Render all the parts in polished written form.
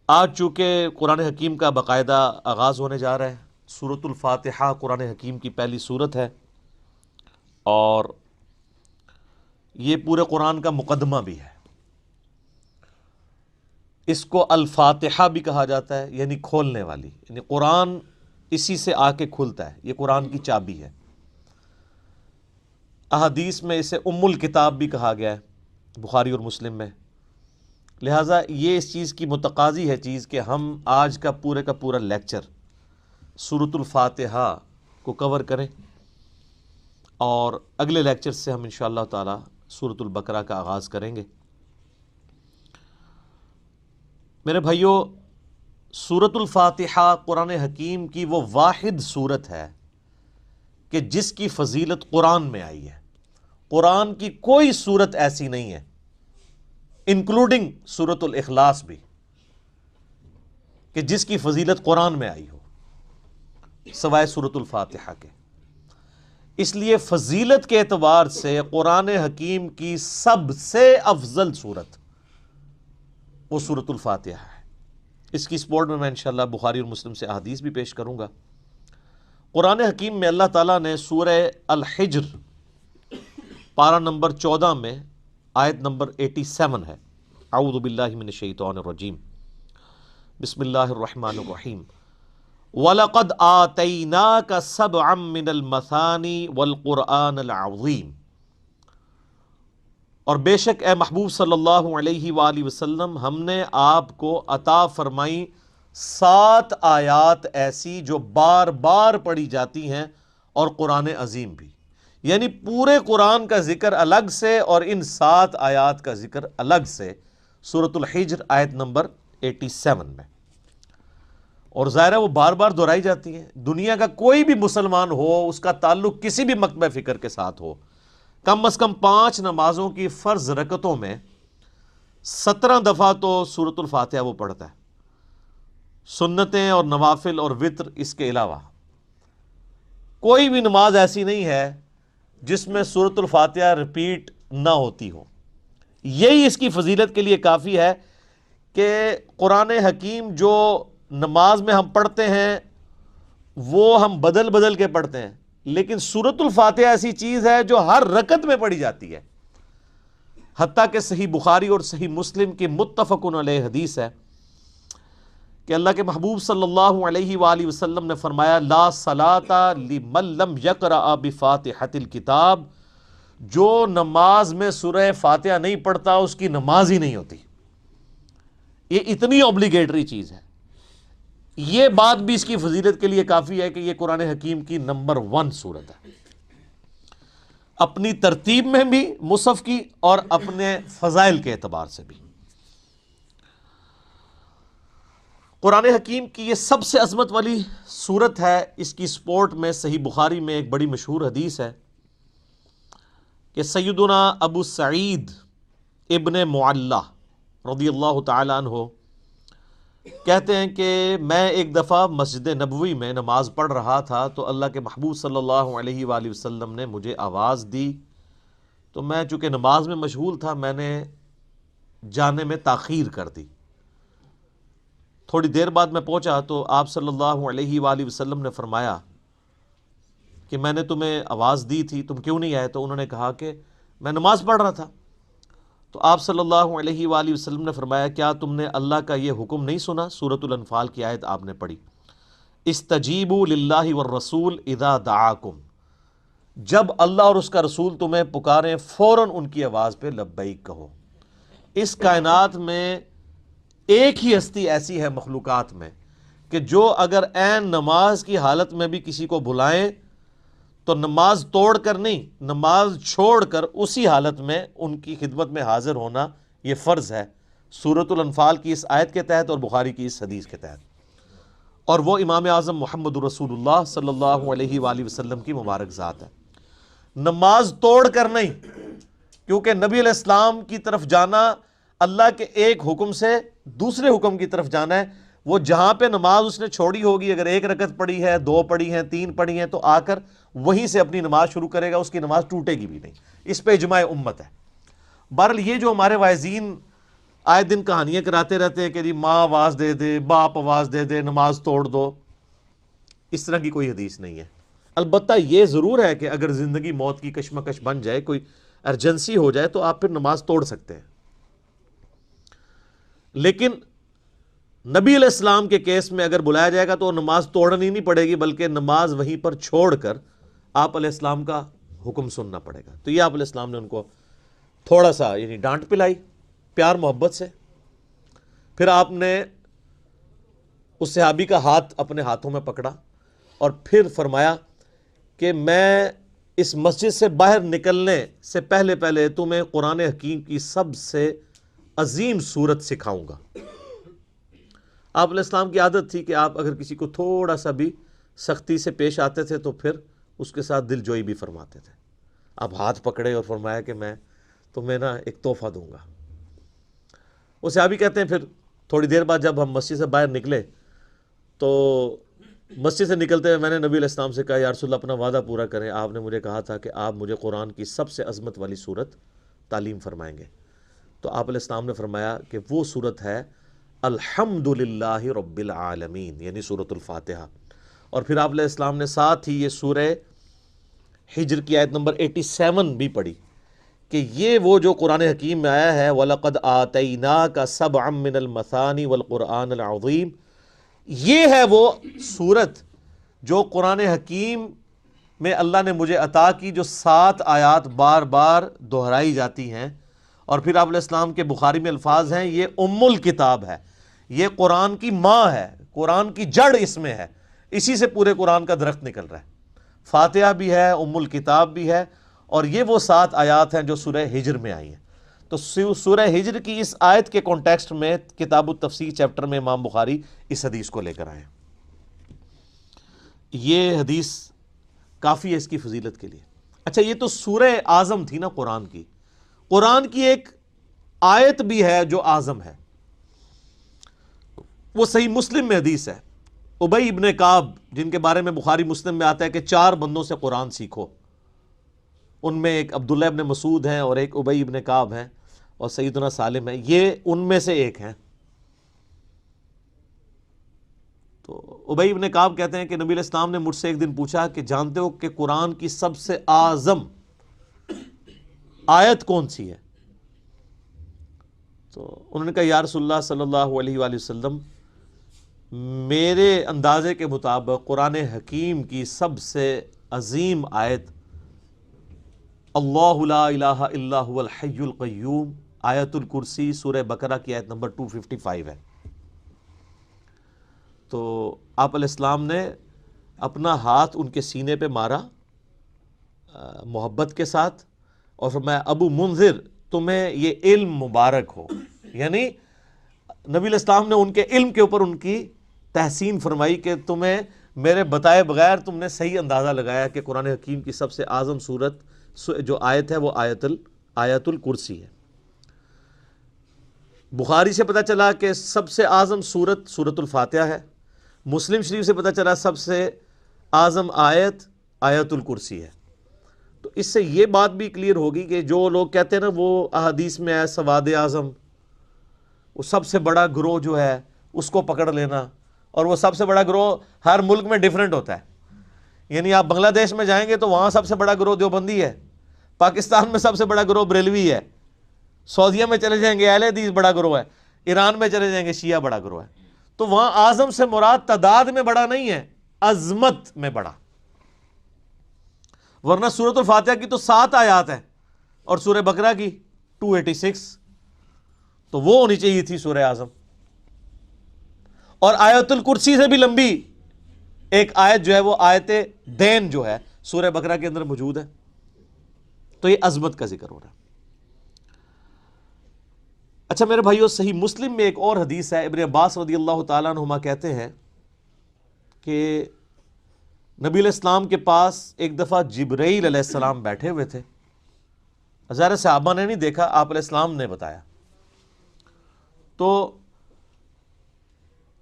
آج چونکہ قرآن حکیم کا باقاعدہ آغاز ہونے جا رہا ہے، سورۃ الفاتحہ قرآن حکیم کی پہلی سورت ہے، اور یہ پورے قرآن کا مقدمہ بھی ہے۔ اس کو الفاتحہ بھی کہا جاتا ہے، یعنی کھولنے والی، یعنی قرآن اسی سے آ کے کھلتا ہے، یہ قرآن کی چابی ہے۔ احادیث میں اسے ام الکتاب بھی کہا گیا ہے، بخاری اور مسلم میں۔ لہٰذا یہ اس چیز کی متقاضی ہے چیز کہ ہم آج کا پورا لیکچر سورۃ الفاتحہ کو کور کریں، اور اگلے لیکچر سے ہم انشاءاللہ تعالی سورۃ البقرہ کا آغاز کریں گے۔ میرے بھائیو، سورۃ الفاتحہ قرآن حکیم کی وہ واحد سورت ہے کہ جس کی فضیلت قرآن میں آئی ہے۔ قرآن کی کوئی سورت ایسی نہیں ہے، انکلوڈنگ سورۃ الاخلاص بھی، کہ جس کی فضیلت قرآن میں آئی ہو سوائے سورۃ الفاتحہ کے۔ اس لیے فضیلت کے اعتبار سے قرآن حکیم کی سب سے افضل سورت وہ سورۃ الفاتحہ ہے۔ اس کی سپورٹ میں انشاءاللہ بخاری اور مسلم سے احادیث بھی پیش کروں گا۔ قرآن حکیم میں اللہ تعالیٰ نے سورہ الحجر پارہ نمبر 14 میں آیت نمبر 87 ہے، اعوذ باللہ من الشیطان الرجیم، بسم اللہ الرحمن الرحیم، وَلَقَدْ آتَيْنَاكَ سَبْعًا مِّنَ الْمَثَانِي وَالْقُرْآنَ الْعَظِيمِ، اور بے شک اے محبوب صلی اللہ علیہ وآلہ وسلم، ہم نے آپ کو عطا فرمائی 7 آیات ایسی جو بار بار پڑھی جاتی ہیں، اور قرآن عظیم بھی، یعنی پورے قرآن کا ذکر الگ سے اور ان 7 آیات کا ذکر الگ سے سورۃ الحجر آیت نمبر 87 میں۔ اور ظاہر ہے وہ بار بار دہرائی جاتی ہیں۔ دنیا کا کوئی بھی مسلمان ہو، اس کا تعلق کسی بھی مکتبہ فکر کے ساتھ ہو، کم از کم 5 نمازوں کی فرض رکعتوں میں 17 دفعہ تو سورۃ الفاتحہ وہ پڑھتا ہے، سنتیں اور نوافل اور وتر اس کے علاوہ۔ کوئی بھی نماز ایسی نہیں ہے جس میں سورۃ الفاتحہ ریپیٹ نہ ہوتی ہو۔ یہی اس کی فضیلت کے لیے کافی ہے کہ قرآن حکیم جو نماز میں ہم پڑھتے ہیں وہ ہم بدل بدل کے پڑھتے ہیں، لیکن سورۃ الفاتحہ ایسی چیز ہے جو ہر رکعت میں پڑھی جاتی ہے۔ حتیٰ کہ صحیح بخاری اور صحیح مسلم کی متفق علیہ حدیث ہے کہ اللہ کے محبوب صلی اللہ علیہ وآلہ وسلم نے فرمایا، لا صلاۃ لمن لم یقرأ بفاتحۃ الکتاب، جو نماز میں سورہ فاتحہ نہیں پڑھتا اس کی نماز ہی نہیں ہوتی۔ یہ اتنی اوبلیگیٹری چیز ہے۔ یہ بات بھی اس کی فضیلت کے لیے کافی ہے کہ یہ قرآن حکیم کی نمبر 1 سورت ہے، اپنی ترتیب میں بھی مصحف کی اور اپنے فضائل کے اعتبار سے بھی۔ قرآن حکیم کی یہ سب سے عظمت والی سورت ہے۔ اس کی سپورٹ میں صحیح بخاری میں ایک بڑی مشہور حدیث ہے کہ سیدنا ابو سعید ابن معلہ رضی اللہ تعالی عنہ کہتے ہیں کہ میں ایک دفعہ مسجد نبوی میں نماز پڑھ رہا تھا تو اللہ کے محبوب صلی اللہ علیہ وآلہ وسلم نے مجھے آواز دی، تو میں چونکہ نماز میں مشغول تھا میں نے جانے میں تاخیر کر دی۔ تھوڑی دیر بعد میں پہنچا تو آپ صلی اللہ علیہ وآلہ وسلم نے فرمایا کہ میں نے تمہیں آواز دی تھی، تم کیوں نہیں آئے؟ تو انہوں نے کہا کہ میں نماز پڑھ رہا تھا۔ تو آپ صلی اللہ علیہ وآلہ وسلم نے فرمایا، کیا تم نے اللہ کا یہ حکم نہیں سنا؟ سورۃ الانفال کی آیت آپ نے پڑھی، استجیبوا للہ والرسول اذا دعاکم، جب اللہ اور اس کا رسول تمہیں پکاریں فوراً ان کی آواز پہ لبیک کہو۔ اس کائنات میں ایک ہی ہستی ایسی ہے مخلوقات میں کہ جو اگر عین نماز کی حالت میں بھی کسی کو بلائیں تو نماز توڑ کر نہیں، نماز چھوڑ کر اسی حالت میں ان کی خدمت میں حاضر ہونا یہ فرض ہے، سورۃ الانفال کی اس آیت کے تحت اور بخاری کی اس حدیث کے تحت۔ اور وہ امام اعظم محمد رسول اللہ صلی اللہ علیہ وآلہ وسلم کی مبارک ذات ہے۔ نماز توڑ کر نہیں، کیونکہ نبی علیہ السلام کی طرف جانا اللہ کے ایک حکم سے دوسرے حکم کی طرف جانا ہے۔ وہ جہاں پہ نماز اس نے چھوڑی ہوگی، اگر 1 رکعت پڑھی ہے، 2 پڑھی ہیں، 3 پڑھی ہیں، تو آ کر وہیں سے اپنی نماز شروع کرے گا، اس کی نماز ٹوٹے گی بھی نہیں۔ اس پہ اجماع امت ہے۔ بہرحال یہ جو ہمارے واعظین آئے دن کہانیاں کراتے رہتے ہیں کہ جی ماں آواز دے دے، باپ آواز دے دے، نماز توڑ دو. اس طرح کی کوئی حدیث نہیں ہے. البتہ یہ ضرور ہے کہ اگر زندگی موت کی کشمکش بن جائے، کوئی ایمرجنسی ہو جائے، تو آپ پھر نماز توڑ سکتے ہیں. لیکن نبی علیہ السلام کے کیس میں اگر بلایا جائے گا تو نماز توڑنی نہیں پڑے گی، بلکہ نماز وہیں پر چھوڑ کر آپ علیہ السلام کا حکم سننا پڑے گا. تو یہ آپ علیہ السلام نے ان کو تھوڑا سا یعنی ڈانٹ پلائی پیار محبت سے. پھر آپ نے اس صحابی کا ہاتھ اپنے ہاتھوں میں پکڑا اور پھر فرمایا کہ میں اس مسجد سے باہر نکلنے سے پہلے پہلے تمہیں قرآن حکیم کی سب سے عظیم صورت سکھاؤں گا. آپ علیہ السلام کی عادت تھی کہ آپ اگر کسی کو تھوڑا سا بھی سختی سے پیش آتے تھے تو پھر اس کے ساتھ دل جوئی بھی فرماتے تھے. آپ ہاتھ پکڑے اور فرمایا کہ میں تمہیں ایک تحفہ دوں گا. وہ صحابی کہتے ہیں پھر تھوڑی دیر بعد جب ہم مسجد سے باہر نکلے تو مسجد سے نکلتے ہوئے میں نے نبی علیہ السلام سے کہا یا رسول اللہ اپنا وعدہ پورا کریں، آپ نے مجھے کہا تھا کہ آپ مجھے قرآن کی سب سے عظمت والی صورت تعلیم فرمائیں گے. تو آپ علیہ السلام نے فرمایا کہ وہ صورت ہے الحمدللہ رب العالمین، یعنی سورۃ الفاتحہ. اور پھر آپ علیہ السلام نے ساتھ ہی یہ سورہ ہجر کی آیت نمبر 87 بھی پڑھی کہ یہ وہ جو قرآن حکیم میں آیا ہے وَلَقَدْ آتَيْنَاكَ سَبْعًا مِّنَ الْمَثَانِ وَالْقُرْآنِ الْعَظِيمِ، یہ ہے وہ صورت جو قرآن حکیم میں اللہ نے مجھے عطا کی، جو 7 آیات بار بار دہرائی جاتی ہیں. اور پھر آپ علیہ السلام کے بخاری میں الفاظ ہیں یہ ام الکتاب ہے، یہ قرآن کی ماں ہے، قرآن کی جڑ اس میں ہے، اسی سے پورے قرآن کا درخت نکل رہا ہے. فاتحہ بھی ہے، ام الکتاب بھی ہے، اور یہ وہ 7 آیات ہیں جو سورہ ہجر میں آئی ہیں. تو سورہ ہجر کی اس آیت کے کانٹیکسٹ میں کتاب التفسیر چیپٹر میں امام بخاری اس حدیث کو لے کر آئے ہیں. یہ حدیث کافی ہے اس کی فضیلت کے لیے. اچھا یہ تو سورہ اعظم تھی نا قرآن کی. قرآن کی ایک آیت بھی ہے جو اعظم ہے، وہ صحیح مسلم میں حدیث ہے. ابی ابن کعب، جن کے بارے میں بخاری مسلم میں آتا ہے کہ 4 بندوں سے قرآن سیکھو، ان میں ایک عبداللہ ابن مسعود ہیں اور ایک ابی ابن کعب ہیں اور سیدنا سالم ہیں، یہ ان میں سے ایک ہیں. تو ابی ابن کعب کہتے ہیں کہ نبی علیہ السلام نے مجھ سے ایک دن پوچھا کہ جانتے ہو کہ قرآن کی سب سے اعظم آیت کون سی ہے؟ تو انہوں نے کہا یا رسول اللہ صلی اللہ علیہ وآلہ وسلم، میرے اندازے کے مطابق قرآن حکیم کی سب سے عظیم آیت اللہ لا الہ الا هو الحی القیوم، آیت الکرسی، سورہ بقرہ کی آیت نمبر 255 ہے. تو آپ علیہ السلام نے اپنا ہاتھ ان کے سینے پہ مارا محبت کے ساتھ اور فرمایا ابو منذر تمہیں یہ علم مبارک ہو. یعنی نبی علیہ السلام نے ان کے علم کے اوپر ان کی تحسین فرمائی کہ تمہیں میرے بتائے بغیر تم نے صحیح اندازہ لگایا کہ قرآن حکیم کی سب سے اعظم صورت جو آیت ہے وہ آیت الکرسی ہے. بخاری سے پتہ چلا کہ سب سے اعظم صورت سورۃ الفاتحہ ہے. مسلم شریف سے پتہ چلا سب سے اعظم آیت الکرسی ہے. تو اس سے یہ بات بھی کلیئر ہوگی کہ جو لوگ کہتے ہیں نا وہ احادیث میں ہے سواد اعظم، وہ سب سے بڑا گروہ جو ہے اس کو پکڑ لینا، اور وہ سب سے بڑا گروہ ہر ملک میں ڈیفرنٹ ہوتا ہے. یعنی آپ بنگلہ دیش میں جائیں گے تو وہاں سب سے بڑا گروہ دیوبندی ہے، پاکستان میں سب سے بڑا گروہ بریلوی ہے، سعودیہ میں چلے جائیں گے اہل حدیث بڑا گروہ ہے، ایران میں چلے جائیں گے شیعہ بڑا گروہ ہے. تو وہاں اعظم سے مراد تعداد میں بڑا نہیں ہے، عظمت میں بڑا. ورنہ سورۃ الفاتحہ کی تو 7 آیات ہیں اور سورہ بقرہ کی 286، تو وہ ہونی چاہیے تھی سورہ اعظم. اور آیت الکرسی سے بھی لمبی ایک آیت جو ہے وہ آیت دین جو ہے سورہ بقرہ کے اندر موجود ہے. تو یہ عظمت کا ذکر ہو رہا ہے. اچھا میرے بھائیو، صحیح مسلم میں ایک اور حدیث ہے. ابن عباس رضی اللہ تعالیٰ عنہما کہتے ہیں کہ نبی علیہ السلام کے پاس ایک دفعہ جبرائیل علیہ السلام بیٹھے ہوئے تھے. ظاہر صحابہ نے نہیں دیکھا، آپ علیہ السلام نے بتایا. تو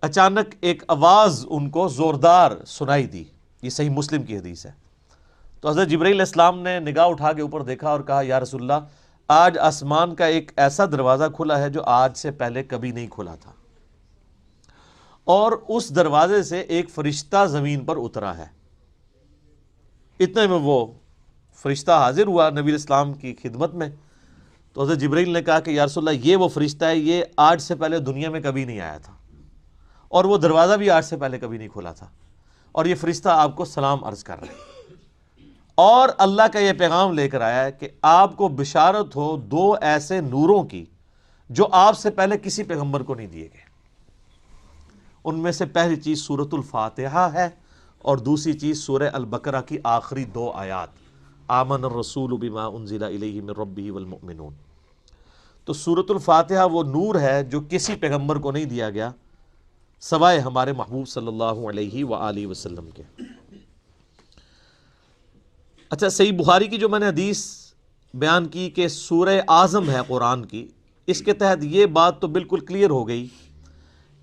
اچانک ایک آواز ان کو زوردار سنائی دی. یہ صحیح مسلم کی حدیث ہے. تو حضرت جبرائیل علیہ السلام نے نگاہ اٹھا کے اوپر دیکھا اور کہا یا رسول اللہ آج آسمان کا ایک ایسا دروازہ کھلا ہے جو آج سے پہلے کبھی نہیں کھلا تھا، اور اس دروازے سے ایک فرشتہ زمین پر اترا ہے۔ اتنے میں وہ فرشتہ حاضر ہوا نبی اسلام کی خدمت میں، تو حضرت جبرائیل نے کہا کہ یا رسول اللہ یہ وہ فرشتہ ہے، یہ آج سے پہلے دنیا میں کبھی نہیں آیا تھا، اور وہ دروازہ بھی آج سے پہلے کبھی نہیں کھلا تھا، اور یہ فرشتہ آپ کو سلام عرض کر رہا ہے، اور اللہ کا یہ پیغام لے کر آیا ہے کہ آپ کو بشارت ہو دو ایسے نوروں کی جو آپ سے پہلے کسی پیغمبر کو نہیں دیے گئے۔ ان میں سے پہلی چیز سورۃ الفاتحہ ہے، اور دوسری چیز سورہ البقرہ کی آخری 2 آیات، آمن الرسول بما انزل الیہ من ربہ والمؤمنون۔ تو سورۃ الفاتحہ وہ نور ہے جو کسی پیغمبر کو نہیں دیا گیا سوائے ہمارے محبوب صلی اللہ علیہ وآلہ وسلم کے۔ اچھا، صحیح بخاری کی جو میں نے حدیث بیان کی کہ سورہ اعظم ہے قرآن کی، اس کے تحت یہ بات تو بالکل کلیئر ہو گئی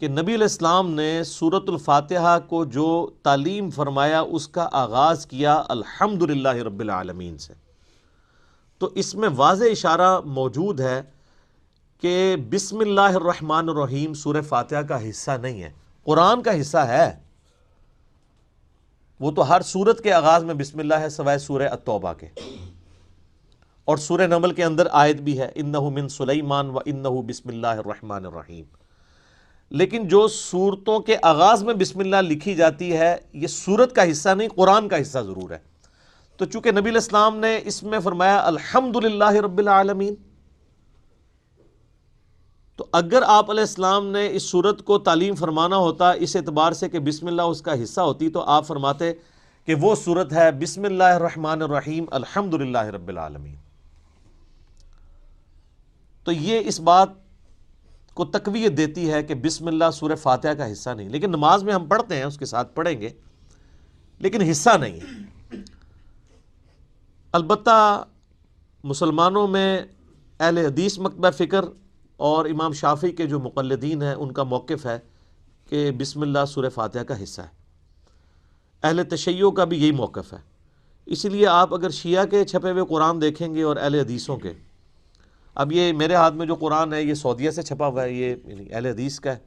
کہ نبی علیہ السلام نے سورۃ الفاتحہ کو جو تعلیم فرمایا اس کا آغاز کیا الحمدللہ رب العالمین سے۔ تو اس میں واضح اشارہ موجود ہے کہ بسم اللہ الرحمن الرحیم سورہ فاتحہ کا حصہ نہیں ہے، قرآن کا حصہ ہے۔ وہ تو ہر سورت کے آغاز میں بسم اللہ ہے سوائے سورہ التوبہ کے، اور سورہ نمل کے اندر آیت بھی ہے انہ من سلیمان و انہ بسم اللہ الرحمن الرحیم۔ لیکن جو سورتوں کے آغاز میں بسم اللہ لکھی جاتی ہے یہ سورت کا حصہ نہیں، قرآن کا حصہ ضرور ہے۔ تو چونکہ نبی علیہ السلام نے اس میں فرمایا الحمدللہ رب العالمین، تو اگر آپ علیہ السلام نے اس سورت کو تعلیم فرمانا ہوتا اس اعتبار سے کہ بسم اللہ اس کا حصہ ہوتی، تو آپ فرماتے کہ وہ سورت ہے بسم اللہ الرحمن الرحیم الحمدللہ رب العالمین۔ تو یہ اس بات کو تقویت دیتی ہے کہ بسم اللہ سورہ فاتحہ کا حصہ نہیں، لیکن نماز میں ہم پڑھتے ہیں، اس کے ساتھ پڑھیں گے، لیکن حصہ نہیں ہے۔ البتہ مسلمانوں میں اہل حدیث مکتبہ فکر اور امام شافعی کے جو مقلدین ہیں ان کا موقف ہے کہ بسم اللہ سورہ فاتحہ کا حصہ ہے۔ اہل تشیع کا بھی یہی موقف ہے۔ اسی لیے آپ اگر شیعہ کے چھپے ہوئے قرآن دیکھیں گے اور اہل حدیثوں کے، اب یہ میرے ہاتھ میں جو قرآن ہے یہ سعودیہ سے چھپا ہوا ہے، یہ اہل حدیث کا ہے،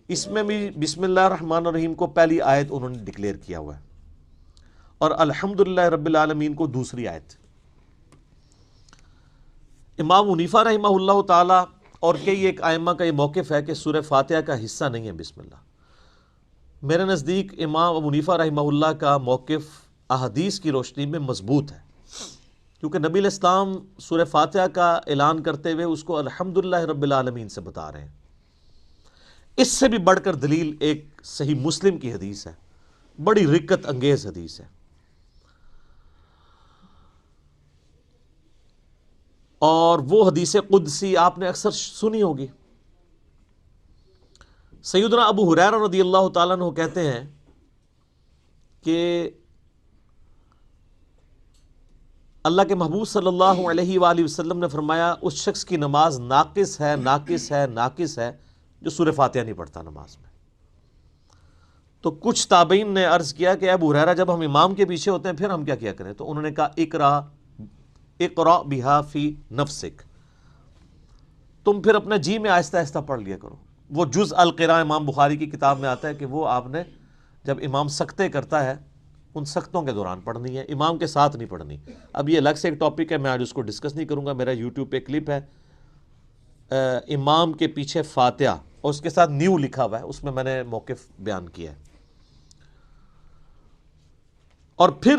اس میں بھی بسم اللہ الرحمن الرحیم کو پہلی آیت انہوں نے ڈکلیئر کیا ہوا ہے، اور الحمدللہ رب العالمین کو دوسری آیت۔ امام حنیفہ رحمہ اللہ تعالی اور کئی ایک ائمہ کا یہ موقف ہے کہ سورہ فاتحہ کا حصہ نہیں ہے بسم اللہ۔ میرے نزدیک امام ابو حنیفہ رحمہ اللہ کا موقف احادیث کی روشنی میں مضبوط ہے، کیونکہ نبی علیہ السلام سورہ فاتحہ کا اعلان کرتے ہوئے اس کو الحمدللہ رب العالمین سے بتا رہے ہیں۔ اس سے بھی بڑھ کر دلیل ایک صحیح مسلم کی حدیث ہے، بڑی رکت انگیز حدیث ہے، اور وہ حدیث قدسی آپ نے اکثر سنی ہوگی۔ سیدنا ابو ہریرہ رضی اللہ تعالیٰ عنہ کہتے ہیں کہ اللہ کے محبوب صلی اللہ علیہ وآلہ وسلم نے فرمایا اس شخص کی نماز ناقص ہے، ناقص ہے، ناقص ہے جو سورہ فاتحہ نہیں پڑھتا نماز میں۔ تو کچھ تابعین نے عرض کیا کہ ابو ہریرہ جب ہم امام کے پیچھے ہوتے ہیں پھر ہم کیا کریں؟ تو انہوں نے کہا اقرأ بہا فی نفسک، تم پھر اپنے جی میں آہستہ آہستہ پڑھ لیا کرو۔ وہ جز القراء امام بخاری کی کتاب میں آتا ہے کہ وہ آپ نے جب امام سکتے کرتا ہے ان سختوں کے دوران پڑھنی ہے، امام کے ساتھ نہیں پڑھنی۔ اب یہ الگ سے ایک ٹاپک ہے، میں آج اس کو ڈسکس نہیں کروں گا۔ میرا یوٹیوب پہ کلپ ہے امام کے پیچھے فاتحہ، اور اس کے ساتھ نیو لکھا ہوا ہے، اس میں میں نے موقف بیان کیا ہے۔ اور پھر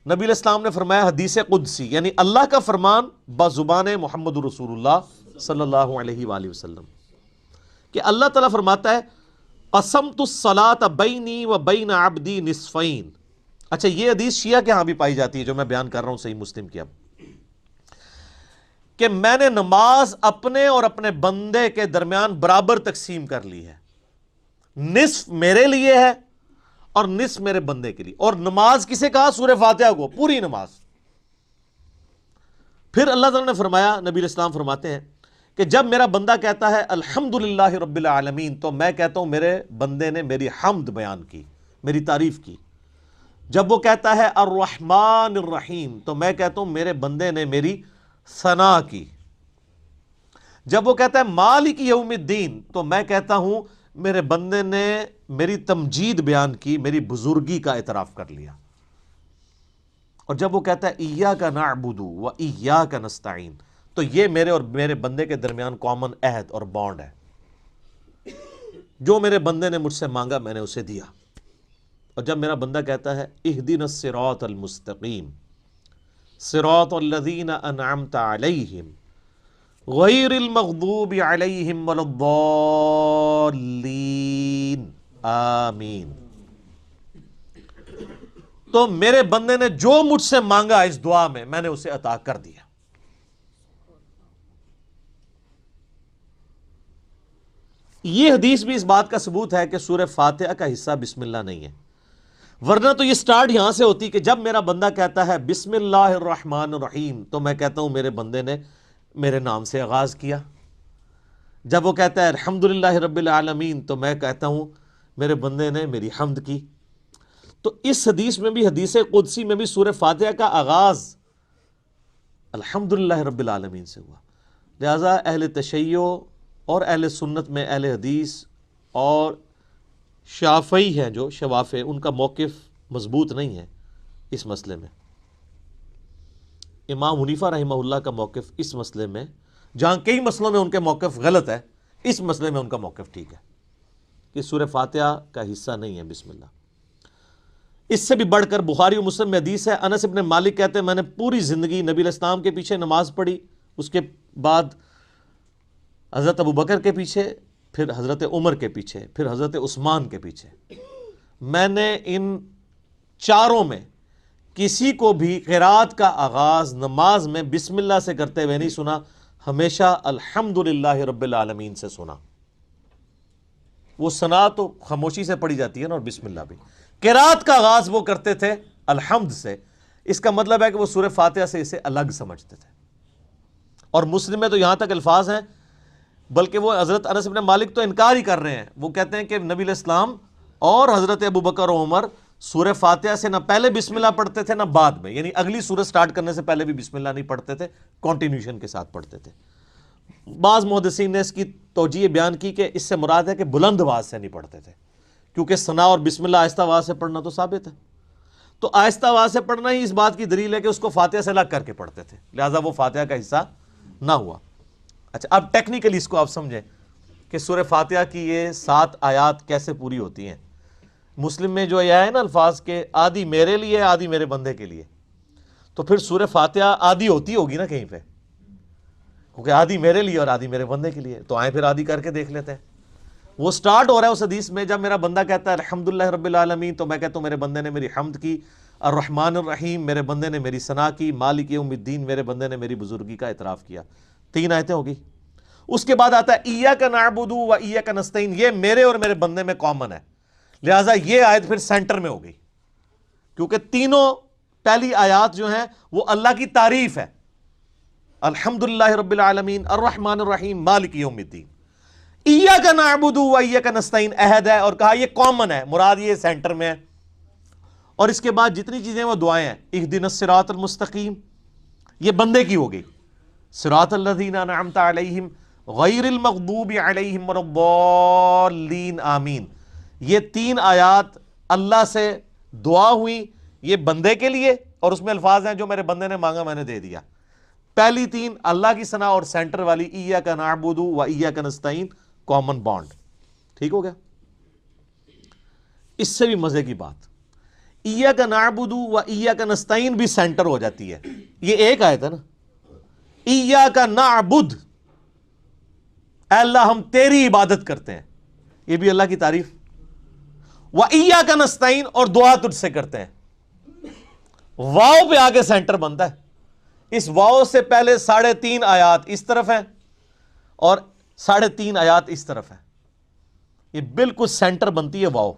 نبی علیہ السلام نے فرمایا حدیث قدسی، یعنی اللہ کا فرمان بزبان محمد رسول اللہ صلی اللہ علیہ وآلہ وسلم، کہ اللہ تعالیٰ فرماتا ہے قسمت الصلاۃ بینی و بین عبدی نصفین۔ اچھا، یہ حدیث شیعہ کے ہاں بھی پائی جاتی ہے جو میں بیان کر رہا ہوں صحیح مسلم کی، اب کہ میں نے نماز اپنے اور اپنے بندے کے درمیان برابر تقسیم کر لی ہے، نصف میرے لیے ہے اور نصف میرے بندے کے لیے۔ اور نماز کسے کہا؟ سورہ فاتحہ کو، پوری نماز۔ پھر اللہ تعالیٰ نے فرمایا، نبی علیہ السلام فرماتے ہیں کہ جب میرا بندہ کہتا ہے الحمدللہ رب العالمین، تو میں کہتا ہوں میرے بندے نے میری حمد بیان کی، میری تعریف کی۔ جب وہ کہتا ہے الرحمن الرحیم، تو میں کہتا ہوں میرے بندے نے میری ثنا کی. جب وہ کہتا ہے مالک یوم الدین تو میں کہتا ہوں میرے بندے نے میری تمجید بیان کی, میری بزرگی کا اعتراف کر لیا. اور جب وہ کہتا ہے ایاک نعبد و ایاک نستعین تو یہ میرے اور میرے بندے کے درمیان کامن عہد اور بانڈ ہے. جو میرے بندے نے مجھ سے مانگا میں نے اسے دیا. اور جب میرا بندہ کہتا ہے اہدنا الصراط المستقیم صراط الذین انعمت علیہم غیر المغضوب علیہم ولا الضالین آمین, تو میرے بندے نے جو مجھ سے مانگا اس دعا میں نے اسے عطا کر دیا. یہ حدیث بھی اس بات کا ثبوت ہے کہ سورہ فاتحہ کا حصہ بسم اللہ نہیں ہے, ورنہ تو یہ سٹارٹ یہاں سے ہوتی کہ جب میرا بندہ کہتا ہے بسم اللہ الرحمن الرحیم تو میں کہتا ہوں میرے بندے نے میرے نام سے آغاز کیا. جب وہ کہتا ہے الحمدللہ رب العالمین تو میں کہتا ہوں میرے بندے نے میری حمد کی. تو اس حدیث میں بھی, حدیث قدسی میں بھی سورہ فاتحہ کا آغاز الحمدللہ رب العالمین سے ہوا. لہذا اہل تشیع اور اہل سنت میں اہل حدیث اور شافعی ہیں جو شوافع, ان کا موقف مضبوط نہیں ہے اس مسئلے میں. امام حنیفہ رحمہ اللہ کا موقف اس مسئلے میں, جہاں کئی مسئلوں میں ان کے موقف غلط ہے, اس مسئلے میں ان کا موقف ٹھیک ہے کہ سورہ فاتحہ کا حصہ نہیں ہے بسم اللہ. اس سے بھی بڑھ کر بخاری و مسلم میں حدیث ہے, انس ابن مالک کہتے ہیں میں نے پوری زندگی نبی علیہ السلام کے پیچھے نماز پڑھی, اس کے بعد حضرت ابوبکر کے پیچھے, پھر حضرت عمر کے پیچھے, پھر حضرت عثمان کے پیچھے. میں نے ان چاروں میں کسی کو بھی قرات کا آغاز نماز میں بسم اللہ سے کرتے ہوئے نہیں سنا, ہمیشہ الحمدللہ رب العالمین سے سنا. وہ ثنا تو خاموشی سے پڑھی جاتی ہے نا, اور بسم اللہ بھی. قرات کا آغاز وہ کرتے تھے الحمد سے, اس کا مطلب ہے کہ وہ سورہ فاتحہ سے اسے الگ سمجھتے تھے. اور مسلم میں تو یہاں تک الفاظ ہیں, بلکہ وہ حضرت انس بن مالک تو انکار ہی کر رہے ہیں. وہ کہتے ہیں کہ نبی علیہ السلام اور حضرت ابوبکر و عمر سورہ فاتحہ سے نہ پہلے بسم اللہ پڑھتے تھے نہ بعد میں, یعنی اگلی سورہ سٹارٹ کرنے سے پہلے بھی بسم اللہ نہیں پڑھتے تھے, کنٹینیوشن کے ساتھ پڑھتے تھے. بعض محدثین نے اس کی توجیہ بیان کی کہ اس سے مراد ہے کہ بلند آواز سے نہیں پڑھتے تھے, کیونکہ ثنا اور بسم اللہ آہستہ آواز سے پڑھنا تو ثابت ہے. تو آہستہ آواز سے پڑھنا ہی اس بات کی دلیل ہے کہ اس کو فاتحہ سے الگ کر کے پڑھتے تھے, لہٰذا وہ فاتحہ کا حصہ نہ ہوا. اچھا, اب ٹیکنیکلی اس کو آپ سمجھیں کہ سورہ فاتحہ کی یہ 7 آیات کیسے پوری ہوتی ہیں. مسلم میں جو یہ ہے نا الفاظ کے آدھی میرے لیے آدھی میرے بندے کے لیے, تو پھر سورہ فاتحہ آدھی ہوتی ہوگی نا کہیں پہ, کیونکہ آدھی میرے لیے اور آدھی میرے بندے کے لیے. تو آئیں پھر آدھی کر کے دیکھ لیتے ہیں. وہ سٹارٹ ہو رہا ہے اس حدیث میں, جب میرا بندہ کہتا ہے الحمدللہ رب العالمین تو میں کہتا ہوں میرے بندے نے میری حمد کی. الرحمن الرحیم میرے بندے نے میری ثنا کی. مالک یوم الدین میرے بندے نے میری بزرگی کا اعتراف کیا. 3 آیتیں ہوگی. اس کے بعد آتا ہے ایاک نعبد و ایاک نستعین, یہ میرے اور میرے بندے میں کامن ہے, لہٰذا یہ آیت پھر سینٹر میں ہوگی, کیونکہ تینوں پہلی آیات جو ہیں وہ اللہ کی تعریف ہے. الحمدللہ رب العالمین, الرحمن الرحیم, مالک یوم الدین. ایاک نعبد و ایاک نستعین عہد ہے, اور کہا یہ کامن ہے, مراد یہ سینٹر میں ہے. اور اس کے بعد جتنی چیزیں وہ دعائیں ہیں, اہدنا الصراط المستقیم یہ بندے کی ہو گئی, صراط الذین انعمت علیہم غیر المغضوب علیہم ولا الضالین آمین, یہ 3 آیات اللہ سے دعا ہوئی, یہ بندے کے لیے, اور اس میں الفاظ ہیں جو میرے بندے نے مانگا میں نے دے دیا. پہلی 3 اللہ کی ثنا, اور سینٹر والی ایاک نعبد و ایاک نستعین کامن بانڈ. ٹھیک ہو گیا. اس سے بھی مزے کی بات, ایاک نعبد و ایاک نستعین بھی سینٹر ہو جاتی ہے. یہ ایک آیت ہے نا, ایاک نعبد, اے اللہ ہم تیری عبادت کرتے ہیں, یہ بھی اللہ کی تعریف. و ایاک نستعین, اور دعا تجھ سے کرتے ہیں. واو پہ آگے سینٹر بنتا ہے. اس واو سے پہلے 3.5 آیات اس طرف ہیں اور 3.5 آیات اس طرف ہیں. یہ بالکل سینٹر بنتی ہے واو,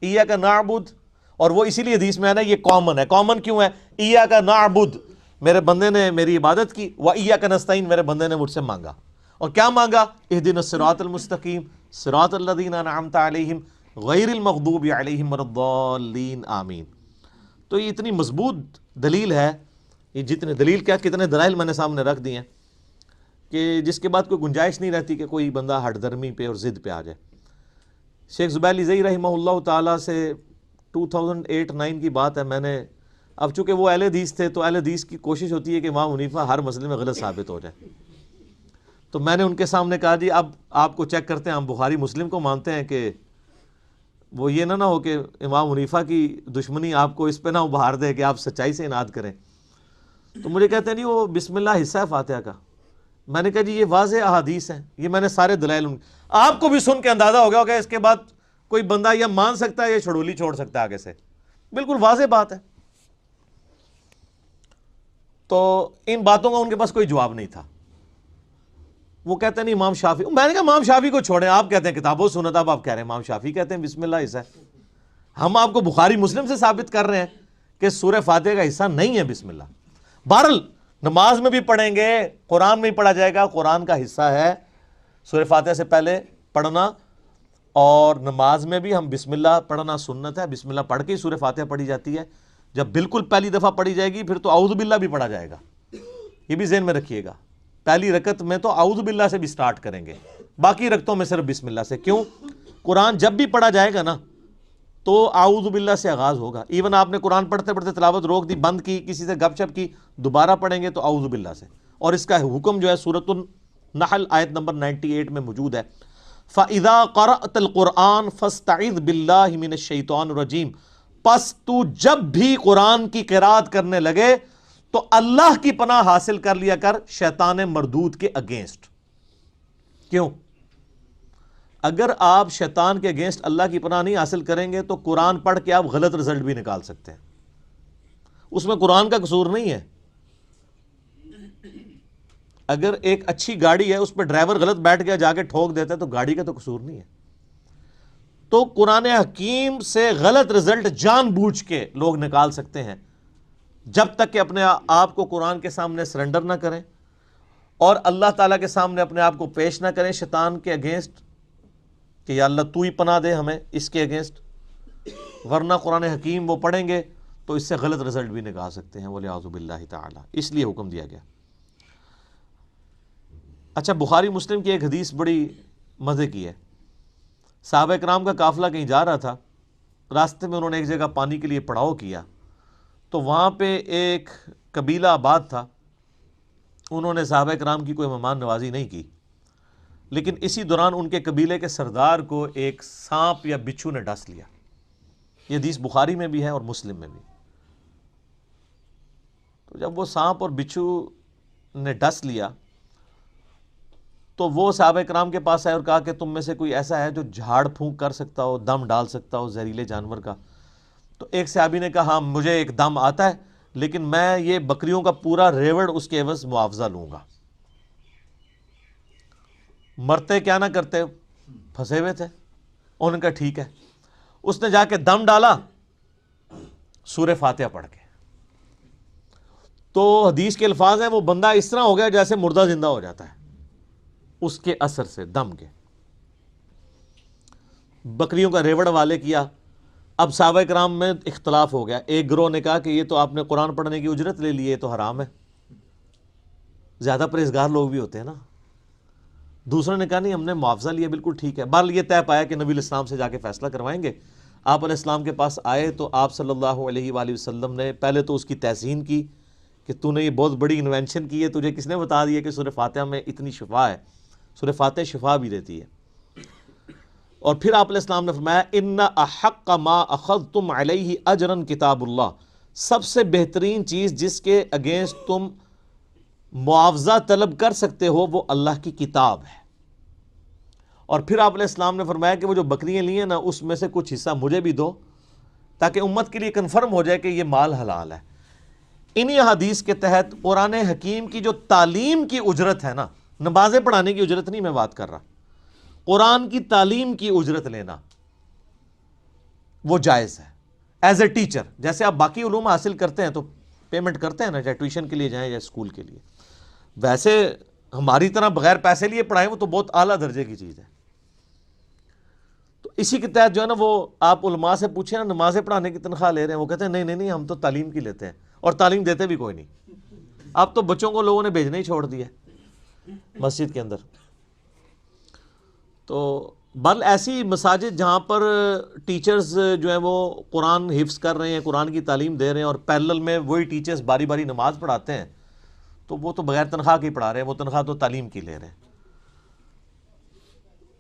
ایاک نعبد, اور وہ اسی لیے حدیث میں ہے نا یہ کامن ہے. کامن کیوں ہے؟ ایاک نعبد میرے بندے نے میری عبادت کی, و ایاک نستعین میرے بندے نے مجھ سے مانگا. اور کیا مانگا؟ اہدنا الصراط المستقیم صراط الذین انعمت علیہم غیر المغضوب علیہم ولا الضالین آمین. تو یہ اتنی مضبوط دلیل ہے یہ جتنے دلیل کیا کتنے دلائل میں نے سامنے رکھ دیے ہیں کہ جس کے بعد کوئی گنجائش نہیں رہتی کہ کوئی بندہ ہٹ درمی پہ اور ضد پہ آ جائے۔ شیخ زبیر علی رحمہ اللہ تعالیٰ سے 2008-9 کی بات ہے، میں نے اب چونکہ وہ اہل حدیث تھے تو اہل حدیث کی کوشش ہوتی ہے کہ امام حنیفہ ہر مسئلے میں غلط ثابت ہو جائے، تو میں نے ان کے سامنے کہا جی اب آپ کو چیک کرتے ہیں، ہم بخاری مسلم کو مانتے ہیں کہ وہ یہ نہ ہو کہ امام حنیفہ کی دشمنی آپ کو اس پہ نہ ابھار دے کہ آپ سچائی سے اناد کریں۔ تو مجھے کہتے ہیں جی وہ بسم اللہ حصہ ہے فاتحہ کا۔ میں نے کہا جی یہ واضح احادیث ہیں، یہ میں نے سارے دلائل آپ کو بھی سن کے اندازہ ہو گیا ہوگا اس کے بعد کوئی بندہ یا مان سکتا ہے یا چھڑولی چھوڑ سکتا ہے آگے سے، بالکل واضح بات ہے۔ تو ان باتوں کا ان کے پاس کوئی جواب نہیں تھا۔ وہ کہتے ہیں نہیں امام شافعی، میں نے کہا امام شافعی کو چھوڑیں، آپ کہتے ہیں کتاب و سنت، اب آپ کہہ رہے ہیں امام شافعی کہتے ہیں بسم اللہ حصہ ہے۔ ہم آپ کو بخاری مسلم سے ثابت کر رہے ہیں کہ سورہ فاتحہ کا حصہ نہیں ہے بسم اللہ۔ بہرحال نماز میں بھی پڑھیں گے، قرآن میں بھی پڑھا جائے گا، قرآن کا حصہ ہے سورہ فاتحہ سے پہلے پڑھنا، اور نماز میں بھی ہم بسم اللہ پڑھنا سنت ہے، بسم اللہ پڑھ کے ہی سورہ فاتحہ پڑھی جاتی ہے۔ جب بالکل پہلی دفعہ پڑھی جائے گی پھر تو اعوذ باللہ بھی پڑھا جائے گا، یہ بھی ذہن میں رکھیے گا۔ پہلی رکعت میں تو اعوذ باللہ سے بھی سٹارٹ کریں گے، باقی رکعتوں میں صرف بسم اللہ سے۔ کیوں؟ قرآن جب بھی پڑھا جائے گا نا تو اعوذ باللہ سے آغاز ہوگا۔ ایون آپ نے قرآن پڑھتے پڑھتے تلاوت روک دی، بند کی، کسی سے گپ شپ کی، دوبارہ پڑھیں گے تو اعوذ باللہ سے۔ اور اس کا حکم جو ہے سورۃ النحل آیت نمبر 98 میں موجود ہے، فَإِذَا قَرَأْتَ الْقُرْآنَ فَاسْتَعِذْ بِاللَّهِ مِنَ الشَّيْطَانِ الرَّجِيمِ، پس تو جب بھی قرآن کی قرات کرنے لگے تو اللہ کی پناہ حاصل کر لیا کر شیطان مردود کے اگینسٹ۔ کیوں؟ اگر آپ شیطان کے اگینسٹ اللہ کی پناہ نہیں حاصل کریں گے تو قرآن پڑھ کے آپ غلط رزلٹ بھی نکال سکتے ہیں، اس میں قرآن کا قصور نہیں ہے۔ اگر ایک اچھی گاڑی ہے اس پہ ڈرائیور غلط بیٹھ گیا جا کے ٹھوک دیتا ہے تو گاڑی کا تو قصور نہیں ہے۔ تو قرآن حکیم سے غلط رزلٹ جان بوجھ کے لوگ نکال سکتے ہیں جب تک کہ اپنے آپ کو قرآن کے سامنے سرنڈر نہ کریں اور اللہ تعالیٰ کے سامنے اپنے آپ کو پیش نہ کریں شیطان کے اگینسٹ کہ یا اللہ تو ہی پناہ دے ہمیں اس کے اگینسٹ، ورنہ قرآن حکیم وہ پڑھیں گے تو اس سے غلط رزلٹ بھی نکال سکتے ہیں، وَلِعَوْذُ بِاللَّهِ تعالیٰ، اس لیے حکم دیا گیا۔ اچھا، بخاری مسلم کی ایک حدیث بڑی مزے کی ہے۔ صحابہ کرام کا قافلہ کہیں جا رہا تھا، راستے میں انہوں نے ایک جگہ پانی کے لیے پڑاؤ کیا، تو وہاں پہ ایک قبیلہ آباد تھا، انہوں نے صحابہ کرام کی کوئی مہمان نوازی نہیں کی، لیکن اسی دوران ان کے قبیلے کے سردار کو ایک سانپ یا بچھو نے ڈس لیا۔ یہ حدیث بخاری میں بھی ہے اور مسلم میں بھی۔ تو جب وہ سانپ اور بچھو نے ڈس لیا تو وہ صحابہ کرام کے پاس آئے اور کہا کہ تم میں سے کوئی ایسا ہے جو جھاڑ پھونک کر سکتا ہو، دم ڈال سکتا ہو زہریلے جانور کا؟ تو ایک صحابی نے کہا ہاں مجھے ایک دم آتا ہے، لیکن میں یہ بکریوں کا پورا ریوڑ اس کے عوض معاوضہ لوں گا۔ مرتے کیا نہ کرتے، پھنسے ہوئے تھے، انہوں نے کہا ٹھیک ہے۔ اس نے جا کے دم ڈالا سورہ فاتحہ پڑھ کے، تو حدیث کے الفاظ ہیں وہ بندہ اس طرح ہو گیا جیسے مردہ زندہ ہو جاتا ہے اس کے اثر سے، دم کے۔ بکریوں کا ریوڑ والے کیا۔ اب صحابہ کرام میں اختلاف ہو گیا، ایک گروہ نے کہا کہ یہ تو آپ نے قرآن پڑھنے کی اجرت لے لی، یہ تو حرام ہے، زیادہ پرہیزگار لوگ بھی ہوتے ہیں نا۔ دوسروں نے کہا نہیں ہم نے معاوضہ لیا، بالکل ٹھیک ہے۔ بہرحال یہ طے پایا کہ نبی علیہ السلام سے جا کے فیصلہ کروائیں گے۔ آپ علیہ السلام کے پاس آئے تو آپ صلی اللہ علیہ وآلہ وسلم نے پہلے تو اس کی تحسین کی کہ تو نے یہ بہت بڑی انوینشن کی ہے، تجھے کس نے بتا دیا کہ سورہ فاتحہ میں اتنی شفا ہے؟ سورہ فاتحہ شفا بھی دیتی ہے۔ اور پھر آپ علیہ السلام نے فرمایا ان احق ما اخذتم علیہ اجرا کتاب اللہ، سب سے بہترین چیز جس کے اگینسٹ تم معاوضہ طلب کر سکتے ہو وہ اللہ کی کتاب ہے۔ اور پھر آپ علیہ السلام نے فرمایا کہ وہ جو بکریاں لی ہیں نا اس میں سے کچھ حصہ مجھے بھی دو تاکہ امت کے لیے کنفرم ہو جائے کہ یہ مال حلال ہے۔ انہی حدیث کے تحت قرآن حکیم کی جو تعلیم کی اجرت ہے نا، نمازیں پڑھانے کی اجرت نہیں میں بات کر رہا، قرآن کی تعلیم کی اجرت لینا وہ جائز ہے ایز اے ٹیچر۔ جیسے آپ باقی علوم حاصل کرتے ہیں تو پیمنٹ کرتے ہیں نا، چاہے ٹیوشن کے لیے جائیں یا اسکول کے لیے، ویسے ہماری طرح بغیر پیسے لیے پڑھائیں وہ تو بہت اعلیٰ درجے کی چیز ہے۔ تو اسی کے تحت جو ہے نا وہ آپ علماء سے پوچھیں نا نمازیں پڑھانے کی تنخواہ لے رہے ہیں، وہ کہتے ہیں نہیں نہیں نہیں ہم تو تعلیم کی لیتے ہیں، اور تعلیم دیتے بھی کوئی نہیں۔ اب تو بچوں کو لوگوں نے بھیجنا ہی چھوڑ دیا مسجد کے اندر. تو بل ایسی مساجد جہاں پر ٹیچرز جو ہیں وہ قرآن حفظ کر رہے ہیں, قرآن کی تعلیم دے رہے ہیں, اور پیرلل میں وہی ٹیچرز باری باری نماز پڑھاتے ہیں, تو وہ تو بغیر تنخواہ کے پڑھا رہے ہیں, وہ تنخواہ تو تعلیم کی لے رہے ہیں.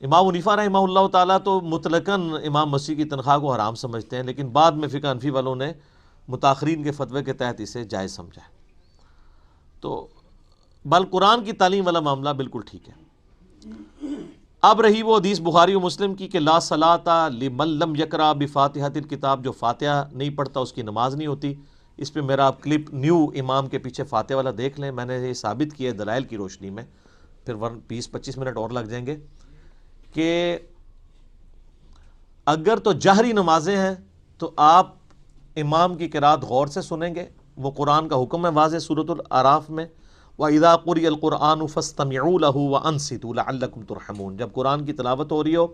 امام حنیفہ رحمہ اللہ تعالیٰ تو مطلقاً امام مسیح کی تنخواہ کو حرام سمجھتے ہیں, لیکن بعد میں فقہ حنفی والوں نے متاخرین کے فتوے کے تحت اسے جائز سمجھا ہے. تو بل قرآن کی تعلیم والا معاملہ بالکل ٹھیک ہے. اب رہی وہ حدیث بخاری و مسلم کی کہ لا صلاۃ لمن لم یقرأ بفاتحۃ الکتاب, جو فاتحہ نہیں پڑھتا اس کی نماز نہیں ہوتی. اس پہ میرا آپ کلپ نیو امام کے پیچھے فاتحہ والا دیکھ لیں, میں نے یہ ثابت کیا ہے دلائل کی روشنی میں, پھر 20-25 منٹ اور لگ جائیں گے, کہ اگر تو جہری نمازیں ہیں تو آپ امام کی قرات غور سے سنیں گے, وہ قرآن کا حکم ہے واضح سورۃ الاعراف میں, وَإِذَا قُرِئَ الْقُرْآنُ فَاسْتَمِعُوا لَهُ وَأَنصِتُوا لَعَلَّكُمْ تُرْحَمُونَ. جب قرآن کی تلاوت ہو رہی ہو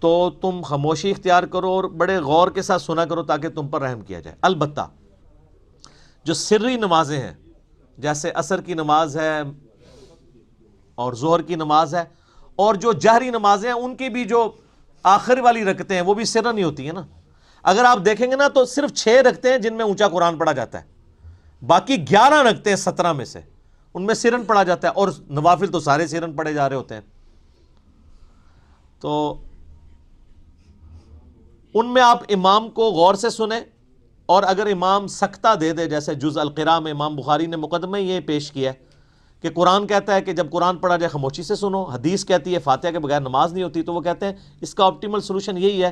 تو تم خاموشی اختیار کرو اور بڑے غور کے ساتھ سنا کرو تاکہ تم پر رحم کیا جائے. البتہ جو سری نمازیں ہیں جیسے عصر کی نماز ہے اور ظہر کی نماز ہے, اور جو جہری نمازیں ہیں ان کی بھی جو آخر والی رکعتیں ہیں وہ بھی سرن ہی ہوتی ہیں نا. اگر آپ دیکھیں گے نا تو صرف 6 رکعتیں ہیں جن میں اونچا قرآن پڑھا جاتا ہے, باقی 11 رکعتیں 17 میں سے ان میں سرن پڑھا جاتا ہے, اور نوافل تو سارے سرن پڑھے جا رہے ہوتے ہیں. تو ان میں آپ امام کو غور سے سنیں, اور اگر امام سکتہ دے دے, جیسے جز القراء میں امام بخاری نے مقدمہ یہ پیش کیا ہے کہ قرآن کہتا ہے کہ جب قرآن پڑھا جائے خاموشی سے سنو, حدیث کہتی ہے فاتحہ کے بغیر نماز نہیں ہوتی, تو وہ کہتے ہیں اس کا آپٹیمل سولوشن یہی ہے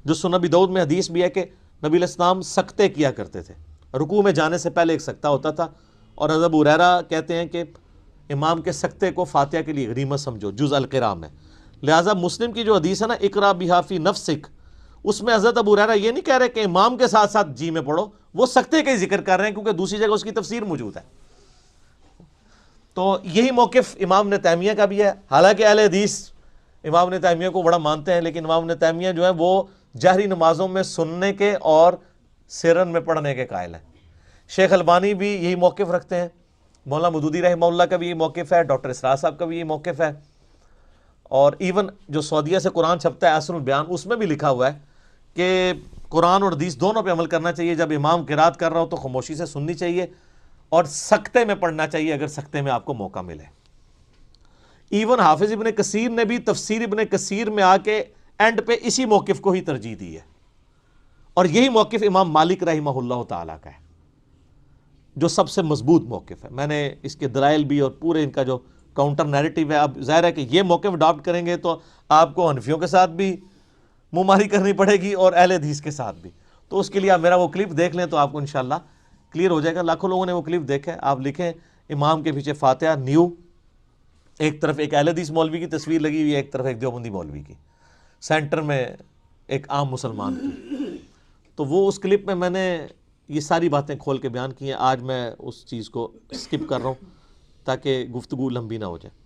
جو سنن ابی داؤد میں حدیث بھی ہے کہ نبی علیہ السلام سکتے کیا کرتے تھے, رکوع میں جانے سے پہلے ایک سکتہ ہوتا تھا, اور حضرت ابو ہریرہ کہتے ہیں کہ امام کے سکتے کو فاتحہ کے لیے غنیمت سمجھو جز القراء میں. لہٰذا مسلم کی جو حدیث ہے نا اقرا بہا فی نفسک, اس میں حضرت ابو ہریرہ یہ نہیں کہہ رہے کہ امام کے ساتھ ساتھ جی میں پڑھو, وہ سکتے کا ہی ذکر کر رہے ہیں کیونکہ دوسری جگہ اس کی تفسیر موجود ہے. تو یہی موقف امام ابن تیمیہ کا بھی ہے, حالانکہ اہل حدیث امام ابن تیمیہ کو بڑا مانتے ہیں, لیکن امام ابن تیمیہ جو ہے وہ جہری نمازوں میں سننے کے اور سرن میں پڑھنے کے قائل ہیں. شیخ البانی بھی یہی موقف رکھتے ہیں, مولانا مودودی رحمہ اللہ کا بھی یہی موقف ہے, ڈاکٹر اسرار صاحب کا بھی یہی موقف ہے, اور ایون جو سعودیہ سے قرآن چھپتا ہے احسن البیان, اس میں بھی لکھا ہوا ہے کہ قرآن اور حدیث دونوں پہ عمل کرنا چاہیے. جب امام قرات کر رہا ہو تو خاموشی سے سننی چاہیے, اور سکتے میں پڑھنا چاہیے اگر سکتے میں آپ کو موقع ملے. ایون حافظ ابن کثیر نے بھی تفسیر ابن کثیر میں آ کے اینڈ پہ اسی موقف کو ہی ترجیح دی ہے, اور یہی موقف امام مالک رحمہ اللہ تعالیٰ کا ہے جو سب سے مضبوط موقف ہے. میں نے اس کے دلائل بھی اور پورے ان کا جو کاؤنٹر نیریٹو ہے, اب ظاہر ہے کہ یہ موقف اڈاپٹ کریں گے تو آپ کو حنفیوں کے ساتھ بھی منہ ماری کرنی پڑے گی اور اہل حدیث کے ساتھ بھی. تو اس کے لیے آپ میرا وہ کلپ دیکھ لیں تو آپ کو انشاءاللہ کلیئر ہو جائے گا. لاکھوں لوگوں نے وہ کلپ دیکھا ہے, آپ لکھیں امام کے پیچھے فاتحہ نیو, ایک طرف ایک اہل حدیث مولوی کی تصویر لگی ہوئی ہے, ایک طرف ایک دیوبندی مولوی کی, سینٹر میں ایک عام مسلمان کی. تو وہ اس کلپ میں نے یہ ساری باتیں کھول کے بیان کی ہیں. آج میں اس چیز کو سکپ کر رہا ہوں تاکہ گفتگو لمبی نہ ہو جائے.